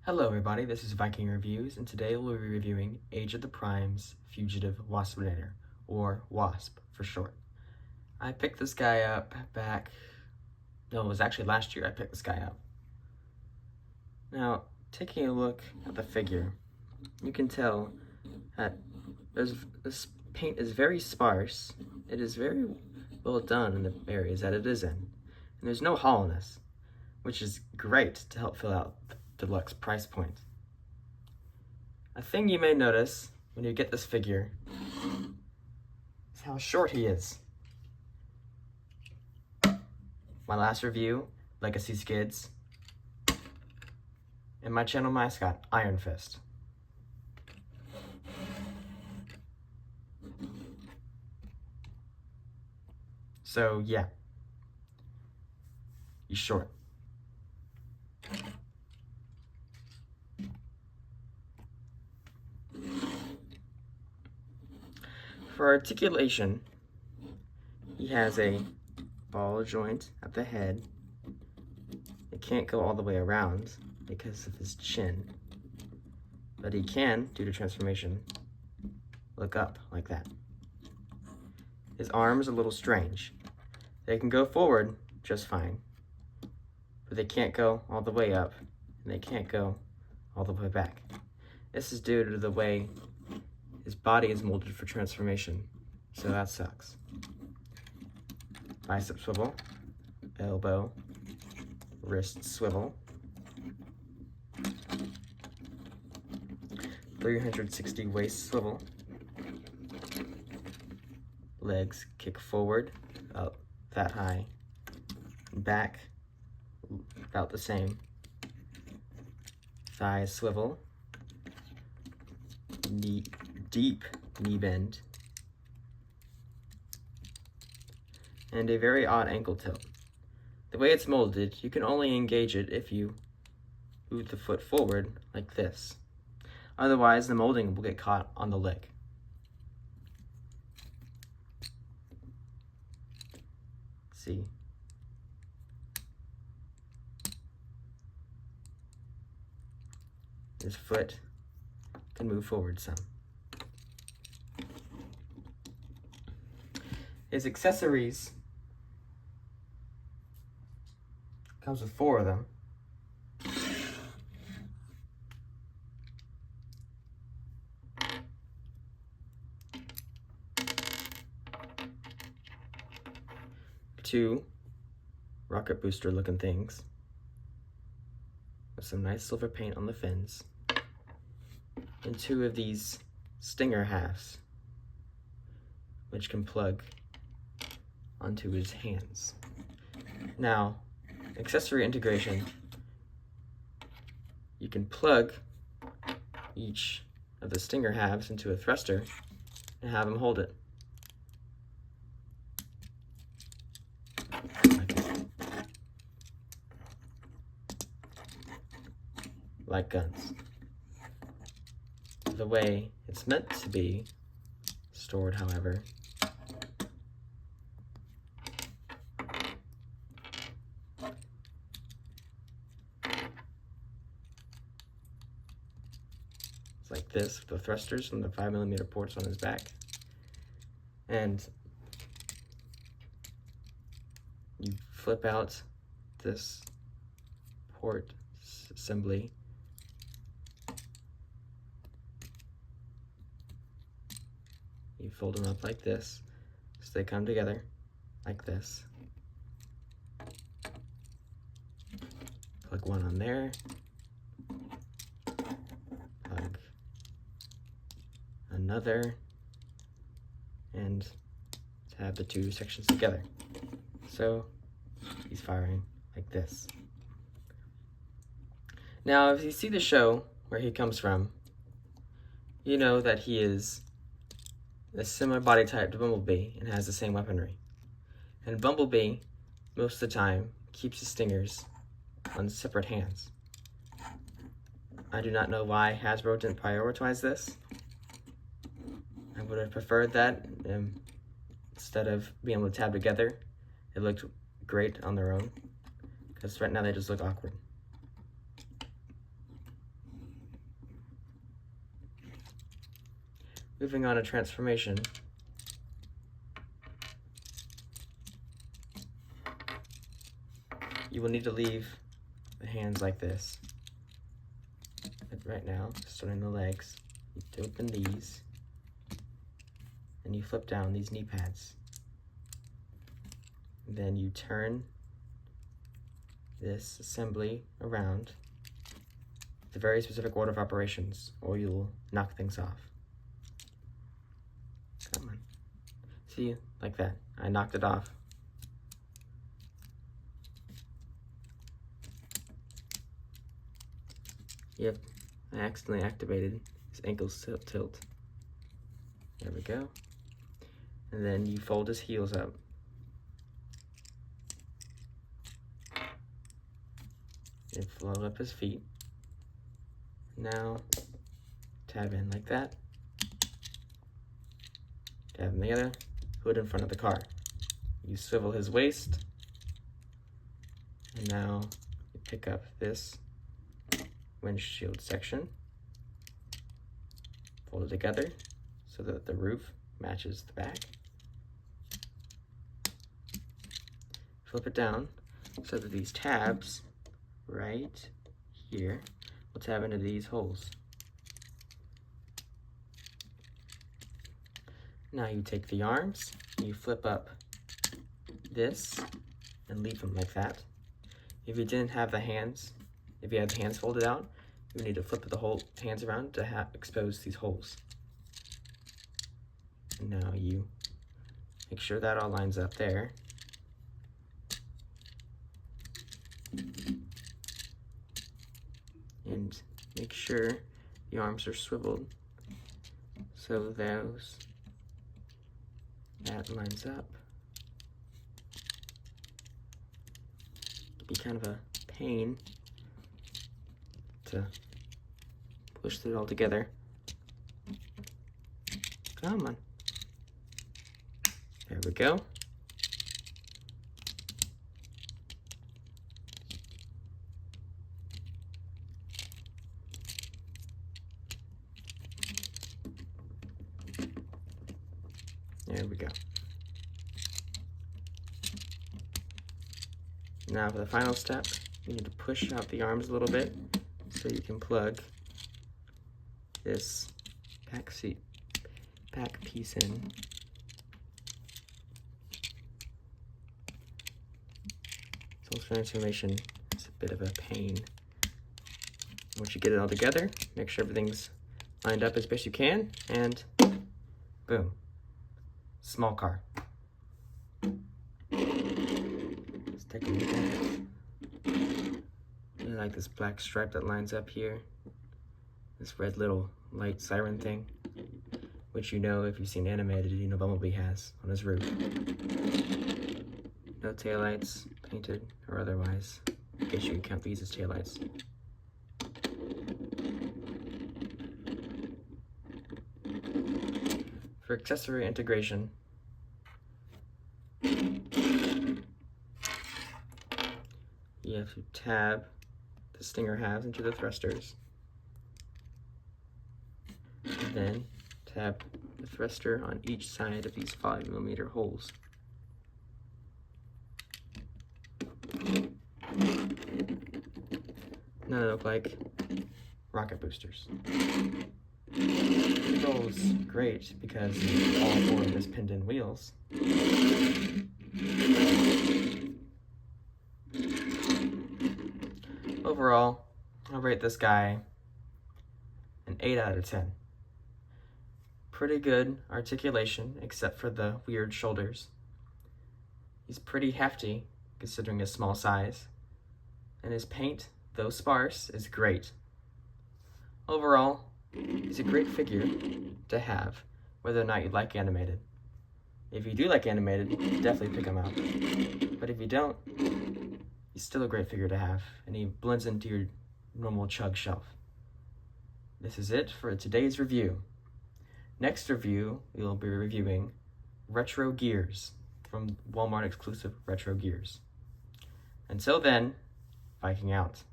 Hello everybody, this is V1king Reviews, and today we'll be reviewing Age of the Prime's Fugitive Waspinator, or Wasp for short. I picked this guy up it was actually last year I picked this guy up. Now, taking a look at the figure, you can tell that this paint is very sparse. It is very well done in the areas that it is in, and there's no hollowness, which is great to help fill out the deluxe price point. A thing you may notice when you get this figure is how short he is. My last review, Legacy Skids, and my channel mascot, Iron Fist. So yeah, he's short. For articulation, he has a ball joint at the head. It can't go all the way around because of his chin, but he can, due to transformation, look up like that. His arms are a little strange. They can go forward just fine, but they can't go all the way up, and they can't go all the way back. This is due to the way his body is molded for transformation, so that sucks. Bicep swivel, elbow, wrist swivel, 360 waist swivel, legs kick forward about that high, back about the same, thighs swivel, deep knee bend, and a very odd ankle tilt. The way it's molded, you can only engage it if you move the foot forward like this. Otherwise, the molding will get caught on the leg. See? His foot can move forward some. His accessories comes with 4 of them. Two rocket booster looking things with some nice silver paint on the fins, and 2 of these stinger halves which can plug onto his hands. Now, accessory integration, you can plug each of the stinger halves into a thruster and have him hold it. Like guns. The way it's meant to be stored, however, it's like this, with the thrusters from the 5mm ports on his back, and you flip out this port assembly. You fold them up like this, so they come together like this. Plug one on there, plug another, and tab the 2 sections together. So he's firing like this. Now, if you see the show where he comes from, you know that he is a similar body type to Bumblebee and has the same weaponry. And Bumblebee, most of the time, keeps his stingers on separate hands. I do not know why Hasbro didn't prioritize this. I would have preferred that instead of being able to tab together. It looked great on their own, because right now they just look awkward. Moving on to transformation. You will need to leave the hands like this. But right now, starting the legs, you open these, and you flip down these knee pads. Then you turn this assembly around with a very specific order of operations, or you'll knock things off. Come on. See, like that. I knocked it off. Yep, I accidentally activated his ankles tilt. There we go. And then you fold his heels up. And fold up his feet. Now, tab in like that. Tab in the other, hood in front of the car. You swivel his waist. And now you pick up this windshield section. Fold it together so that the roof matches the back. Flip it down so that these tabs right here will tab into these holes. Now you take the arms, you flip up this and leave them like that. If you didn't have the hands, if you had the hands folded out, you would need to flip the whole hands around to expose these holes. And now you make sure that all lines up there. And make sure the arms are swiveled so that lines up. It'd be kind of a pain to push it all together. Come on. There we go. There we go. Now for the final step, you need to push out the arms a little bit so you can plug this back piece in. This whole transformation is a bit of a pain. Once you get it all together, make sure everything's lined up as best you can, and boom. Small car. Let's take a look at it. I like this black stripe that lines up here. This red little light siren thing, which you know, if you've seen animated, you know Bumblebee has on his roof. No taillights, painted or otherwise. I guess you can count these as taillights. For accessory integration, you have to tab the stinger halves into the thrusters, and then tab the thruster on each side of these 5mm holes. Now they look like rocket boosters. It rolls great because all four of his pinned-in wheels. Overall, I'll rate this guy an 8 out of 10. Pretty good articulation, except for the weird shoulders. He's pretty hefty, considering his small size. And his paint, though sparse, is great. Overall, he's a great figure to have, whether or not you like animated. If you do like animated, definitely pick him out. But if you don't, he's still a great figure to have, and he blends into your normal chug shelf. This is it for today's review. Next review, we will be reviewing Retro Gears from Walmart exclusive Retro Gears. Until then, V1king out.